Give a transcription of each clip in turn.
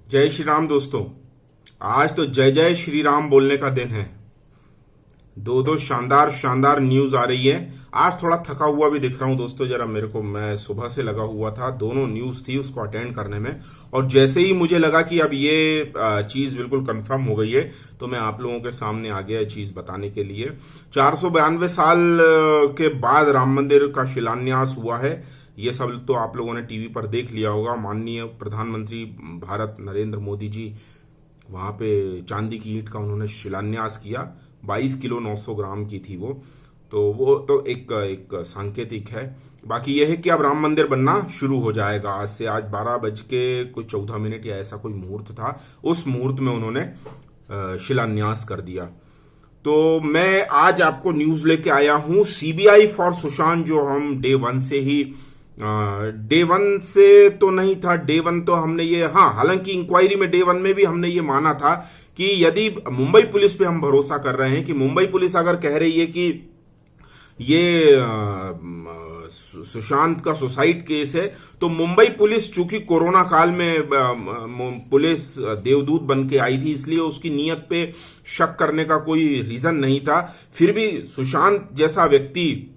जय श्री राम दोस्तों। आज तो जय जय श्री राम बोलने का दिन है। दो दो शानदार शानदार न्यूज आ रही है। आज थोड़ा थका हुआ भी दिख रहा हूं दोस्तों, जरा मेरे को, मैं सुबह से लगा हुआ था, दोनों न्यूज थी उसको अटेंड करने में। और जैसे ही मुझे लगा कि अब ये चीज बिल्कुल कंफर्म हो गई है, तो मैं आप लोगों के सामने आ गया चीज बताने के लिए। 492 साल के बाद राम मंदिर का शिलान्यास हुआ है। ये सब तो आप लोगों ने टीवी पर देख लिया होगा। माननीय प्रधानमंत्री भारत नरेंद्र मोदी जी वहां पे चांदी की ईंट का उन्होंने शिलान्यास किया। 22 किलो 900 ग्राम की थी वो तो एक सांकेतिक है। बाकी यह है कि अब राम मंदिर बनना शुरू हो जाएगा आज से। आज 12 बज के कुछ 14 मिनट या ऐसा कोई मुहूर्त था, उस मुहूर्त में उन्होंने शिलान्यास कर दिया। तो मैं आज आपको न्यूज लेके आया हूं सीबीआई फॉर सुशांत, जो हम डे वन से ही, डे वन से तो नहीं था, डे वन तो हमने ये, हाँ, हालांकि इंक्वायरी में डे वन में भी हमने ये माना था कि यदि मुंबई पुलिस पे हम भरोसा कर रहे हैं कि मुंबई पुलिस अगर कह रही है कि ये सुशांत का सुसाइड केस है, तो मुंबई पुलिस चूंकि कोरोना काल में पुलिस देवदूत बन के आई थी, इसलिए उसकी नीयत पे शक करने का कोई रीजन नहीं था। फिर भी सुशांत जैसा व्यक्ति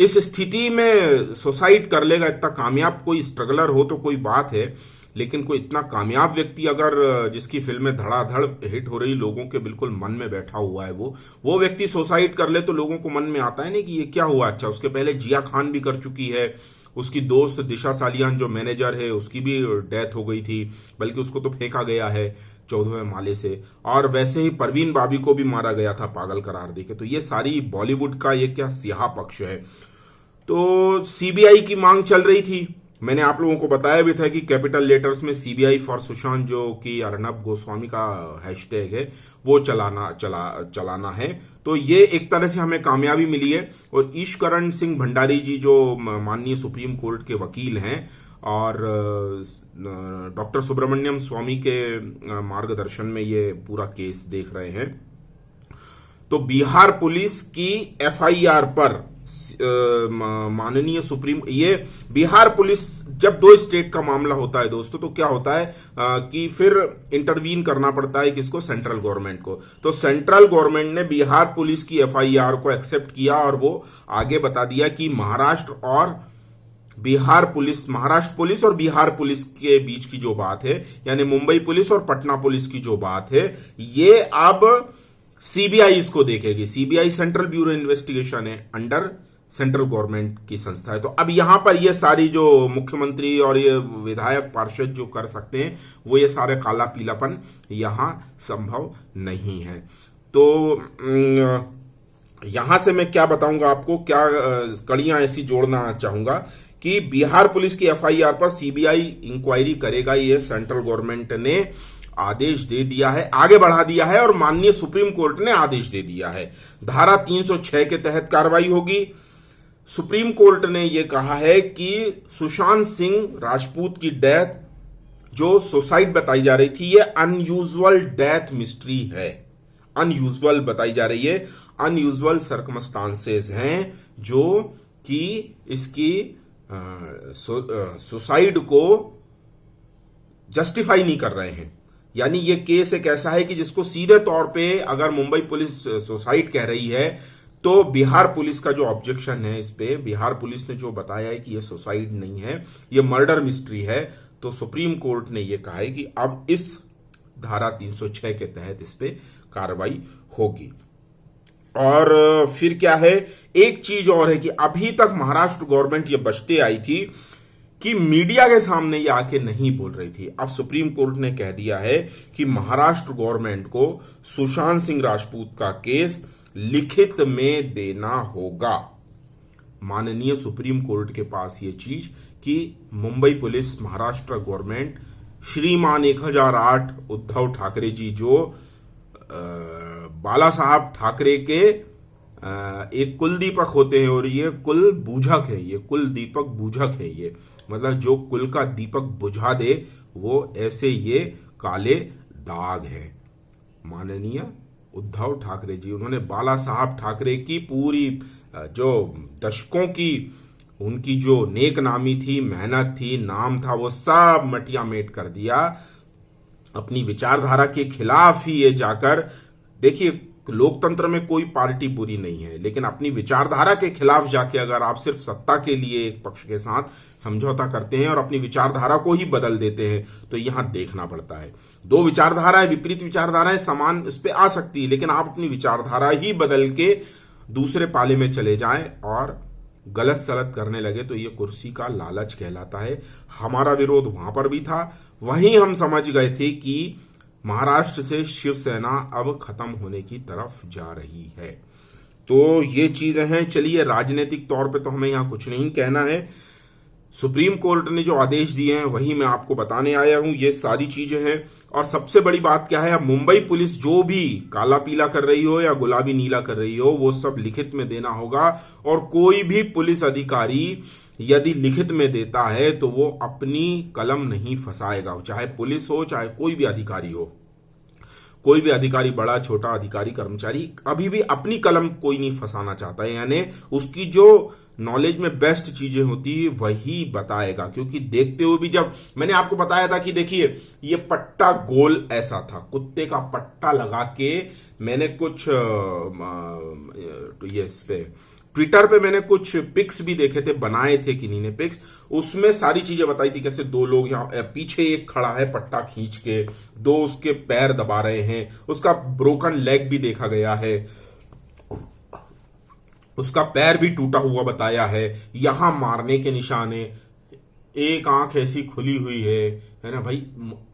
इस स्थिति में सुसाइड कर लेगा, इतना कामयाब कोई स्ट्रगलर हो तो कोई बात है, लेकिन कोई इतना कामयाब व्यक्ति अगर, जिसकी फिल्में धड़ाधड़ हिट हो रही, लोगों के बिल्कुल मन में बैठा हुआ है, वो व्यक्ति सुसाइड कर ले, तो लोगों को मन में आता है नहीं कि ये क्या हुआ। अच्छा, उसके पहले जिया खान भी कर चुकी है, उसकी दोस्त दिशा सालियान जो मैनेजर है उसकी भी डेथ हो गई थी, बल्कि उसको तो फेंका गया है 14वें माले से। और वैसे ही परवीन बाबी को भी मारा गया था पागल करार देके। तो ये सारी बॉलीवुड का ये क्या सियाह पक्ष है। तो सीबीआई की मांग चल रही थी। मैंने आप लोगों को बताया भी था कि कैपिटल लेटर्स में सीबीआई फॉर सुशांत, जो कि अर्नब गोस्वामी का हैशटैग है, वो चलाना है। तो ये एक तरह से हमें कामयाबी मिली है। और ईश्वरण सिंह भंडारी जी, जो माननीय सुप्रीम कोर्ट के वकील हैं और डॉक्टर सुब्रमण्यम स्वामी के मार्गदर्शन में ये पूरा केस देख रहे हैं। तो बिहार पुलिस की एफआईआर पर माननीय सुप्रीम, ये बिहार पुलिस, जब दो स्टेट का मामला होता है दोस्तों, तो क्या होता है कि फिर इंटरवीन करना पड़ता है किसको, सेंट्रल गवर्नमेंट को। तो सेंट्रल गवर्नमेंट ने बिहार पुलिस की एफआईआर को एक्सेप्ट किया और वो आगे बता दिया कि महाराष्ट्र पुलिस और बिहार पुलिस के बीच की जो बात है, यानी मुंबई पुलिस और पटना पुलिस की जो बात है, ये अब सीबीआई इसको देखेगी। सीबीआई सेंट्रल ब्यूरो इन्वेस्टिगेशन है, अंडर सेंट्रल गवर्नमेंट की संस्था है। तो अब यहां पर ये सारी जो मुख्यमंत्री और ये विधायक पार्षद जो कर सकते हैं, वो ये सारे काला पीलापन यहां संभव नहीं है। तो यहां से मैं क्या बताऊंगा आपको, क्या कड़ियां ऐसी जोड़ना चाहूंगा कि बिहार पुलिस की एफआईआर पर सीबीआई इंक्वायरी करेगा, ये सेंट्रल गवर्नमेंट ने आदेश दे दिया है, आगे बढ़ा दिया है, और माननीय सुप्रीम कोर्ट ने आदेश दे दिया है। धारा 306 के तहत कार्रवाई होगी। सुप्रीम कोर्ट ने यह कहा है कि सुशांत सिंह राजपूत की डेथ जो सुसाइड बताई जा रही थी, यह अनयूजुअल डेथ मिस्ट्री है, अनयूजुअल बताई जा रही है, अनयूजुअल सर्कमस्टांसेस हैं जो कि इसकी सुसाइड को जस्टिफाई नहीं कर रहे हैं। यानी ये केस एक ऐसा है कि जिसको सीधे तौर पे अगर मुंबई पुलिस सुसाइड कह रही है, तो बिहार पुलिस का जो ऑब्जेक्शन है इस पे, बिहार पुलिस ने जो बताया है कि ये सुसाइड नहीं है, ये मर्डर मिस्ट्री है, तो सुप्रीम कोर्ट ने ये कहा है कि अब इस धारा 306 के तहत इस पे कार्रवाई होगी। और फिर क्या है, एक चीज और है कि अभी तक महाराष्ट्र गवर्नमेंट ये बचते आई थी कि मीडिया के सामने ये आके नहीं बोल रही थी। अब सुप्रीम कोर्ट ने कह दिया है कि महाराष्ट्र गवर्नमेंट को सुशांत सिंह राजपूत का केस लिखित में देना होगा। माननीय सुप्रीम कोर्ट के पास ये चीज कि मुंबई पुलिस, महाराष्ट्र गवर्नमेंट, श्रीमान 1008 उद्धव ठाकरे जी, जो बाला साहब ठाकरे के एक कुल दीपक होते हैं, और ये कुल बूझक है, ये कुल दीपक बूझक है, ये मतलब जो कुल का दीपक बुझा दे, वो ऐसे ये काले दाग है। माननीय उद्धव ठाकरे जी, उन्होंने बाला साहब ठाकरे की पूरी जो दशकों की उनकी जो नेक नामी थी, मेहनत थी, नाम था, वो सब मटिया मेट कर दिया अपनी विचारधारा के खिलाफ ही ये जाकर, देखिए लोकतंत्र में कोई पार्टी बुरी नहीं है, लेकिन अपनी विचारधारा के खिलाफ जाके अगर आप सिर्फ सत्ता के लिए एक पक्ष के साथ समझौता करते हैं और अपनी विचारधारा को ही बदल देते हैं, तो यहां देखना पड़ता है। दो विचारधाराएं, विपरीत विचारधाराएं समान इस पे आ सकती है, लेकिन आप अपनी विचारधारा ही बदल के दूसरे पाले में चले जाएं और गलत सलत करने लगे तो ये कुर्सी का लालच कहलाता है। हमारा विरोध वहां पर भी था, वहीं हम समझ गए थे कि महाराष्ट्र से शिवसेना अब खत्म होने की तरफ जा रही है। तो ये चीजें हैं। चलिए, राजनीतिक तौर पे तो हमें यहां कुछ नहीं कहना है। सुप्रीम कोर्ट ने जो आदेश दिए हैं वही मैं आपको बताने आया हूं, ये सारी चीजें हैं। और सबसे बड़ी बात क्या है, अब मुंबई पुलिस जो भी काला पीला कर रही हो या गुलाबी नीला कर रही हो, वो सब लिखित में देना होगा। और कोई भी पुलिस अधिकारी यदि लिखित में देता है तो वो अपनी कलम नहीं फंसाएगा, चाहे पुलिस हो चाहे कोई भी अधिकारी हो। कोई भी अधिकारी, बड़ा छोटा अधिकारी कर्मचारी, अभी भी अपनी कलम कोई नहीं फंसाना चाहता है, यानी उसकी जो नॉलेज में बेस्ट चीजें होती है वही बताएगा। क्योंकि देखते हुए भी, जब मैंने आपको बताया था कि देखिए ये पट्टा गोल ऐसा था, कुत्ते का पट्टा लगा के मैंने कुछ ये इस पे ट्विटर पे मैंने कुछ पिक्स भी देखे थे, बनाए थे किन्हीं ने पिक्स, उसमें सारी चीजें बताई थी। कैसे दो लोग यहाँ पीछे एक खड़ा है पट्टा खींच के, दो उसके पैर दबा रहे हैं, उसका ब्रोकन लेग भी देखा गया है, उसका पैर भी टूटा हुआ बताया है, यहां मारने के निशान है, एक आंख ऐसी खुली हुई है ना भाई,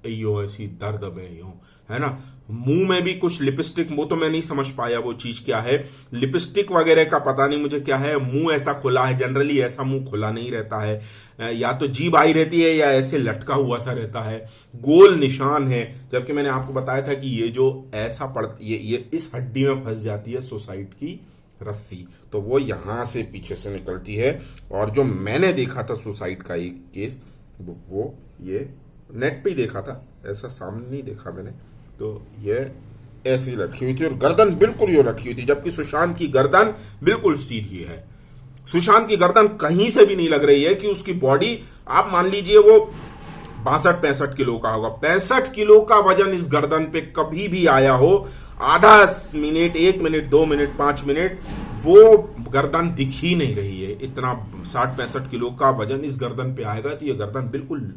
यो ऐसी दर्द में यो, है ना। मुंह में भी कुछ लिपस्टिक, वो तो मैं नहीं समझ पाया वो चीज क्या है, लिपस्टिक वगैरह का पता नहीं मुझे क्या है। मुंह ऐसा खुला है, जनरली ऐसा मुंह खुला नहीं रहता है, या तो जीभ आई रहती है या ऐसे लटका हुआ सा रहता है, गोल निशान है। जबकि मैंने आपको बताया था कि ये जो ऐसा पड़ती ये इस हड्डी में फंस जाती है सुसाइड की रस्सी, तो वो यहां से पीछे से निकलती है। और जो मैंने देखा था सुसाइड का एक केस, वो ये नेट पे ही देखा था, ऐसा सामने नहीं देखा मैंने, तो ये ऐसी लटकी हुई थी और गर्दन बिल्कुल ये लटकी हुई थी, जबकि सुशांत की गर्दन बिल्कुल सीधी है। सुशांत की गर्दन कहीं से भी नहीं लग रही है कि उसकी बॉडी, आप मान लीजिए वो 62-65 किलो का होगा, 65 किलो का वजन इस गर्दन पे कभी भी आया हो, आधा मिनट, 1 मिनट, 2 मिनट, 5 मिनट, वो गर्दन दिख ही नहीं रही है। इतना 60-65 किलो का वजन इस गर्दन पे आएगा तो ये गर्दन बिल्कुल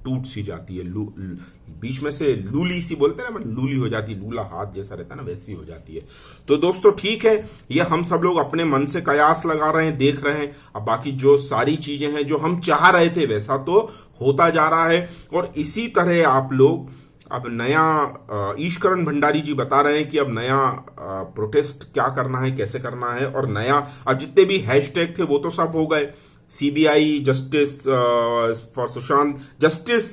टूट सी जाती है, बीच में से लूली सी बोलते हैं ना, लूली हो जाती है, लूला हाथ जैसा रहता है ना, वैसी हो जाती है। तो दोस्तों ठीक है, ये हम सब लोग अपने मन से कयास लगा रहे हैं, देख रहे हैं। अब बाकी जो सारी चीजें हैं जो हम चाह रहे थे वैसा तो होता जा रहा है। और इसी तरह आप लोग अब नया, ईश्वरन भंडारी जी बता रहे हैं कि अब नया प्रोटेस्ट क्या करना है, कैसे करना है, और नया अब जितने भी हैशटैग थे वो तो सब हो गए। CBI justice for Sushant, justice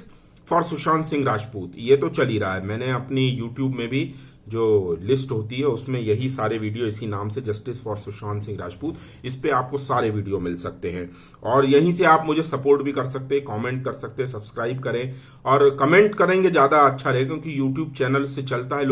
for Sushant Singh Rajput, ये तो चल ही रहा है। मैंने अपनी यूट्यूब में भी जो लिस्ट होती है उसमें यही सारे वीडियो इसी नाम से, जस्टिस फॉर सुशांत सिंह राजपूत, इस पे आपको सारे वीडियो मिल सकते हैं। और यहीं से आप मुझे सपोर्ट भी कर सकते हैं, कमेंट कर सकते हैं, सब्सक्राइब करें, और कमेंट करेंगे ज्यादा अच्छा रहेगा क्योंकि यूट्यूब चैनल से चलता है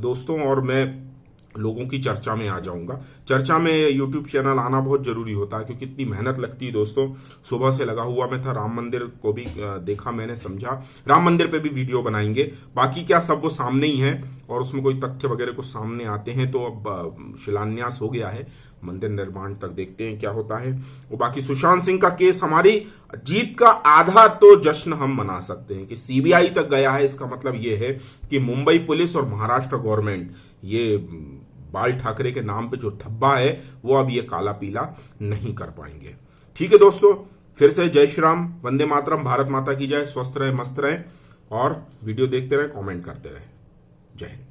दोस्तों, और मैं लोगों की चर्चा में आ जाऊंगा। चर्चा में यूट्यूब चैनल आना बहुत जरूरी होता है क्योंकि इतनी मेहनत लगती है दोस्तों। सुबह से लगा हुआ मैं था, राम मंदिर को भी देखा मैंने, समझा, राम मंदिर पे भी वीडियो बनाएंगे। बाकी क्या सब वो सामने ही है और उसमें कोई तथ्य वगैरह कुछ सामने आते हैं तो अब शिलान्यास हो गया है, मंदिर निर्माण तक देखते हैं क्या होता है। और बाकी सुशांत सिंह का केस, हमारी जीत का आधा तो जश्न हम मना सकते हैं कि सीबीआई तक गया है। इसका मतलब ये है कि मुंबई पुलिस और महाराष्ट्र गवर्नमेंट, ये बाल ठाकरे के नाम पे जो धब्बा है वो अब ये काला पीला नहीं कर पाएंगे। ठीक है दोस्तों, फिर से जय श्री राम, वंदे मातरम, भारत माता की जय, स्वस्थ रहे, मस्त रहे, और वीडियो देखते रहे, कमेंट करते रहे। जय हिंद।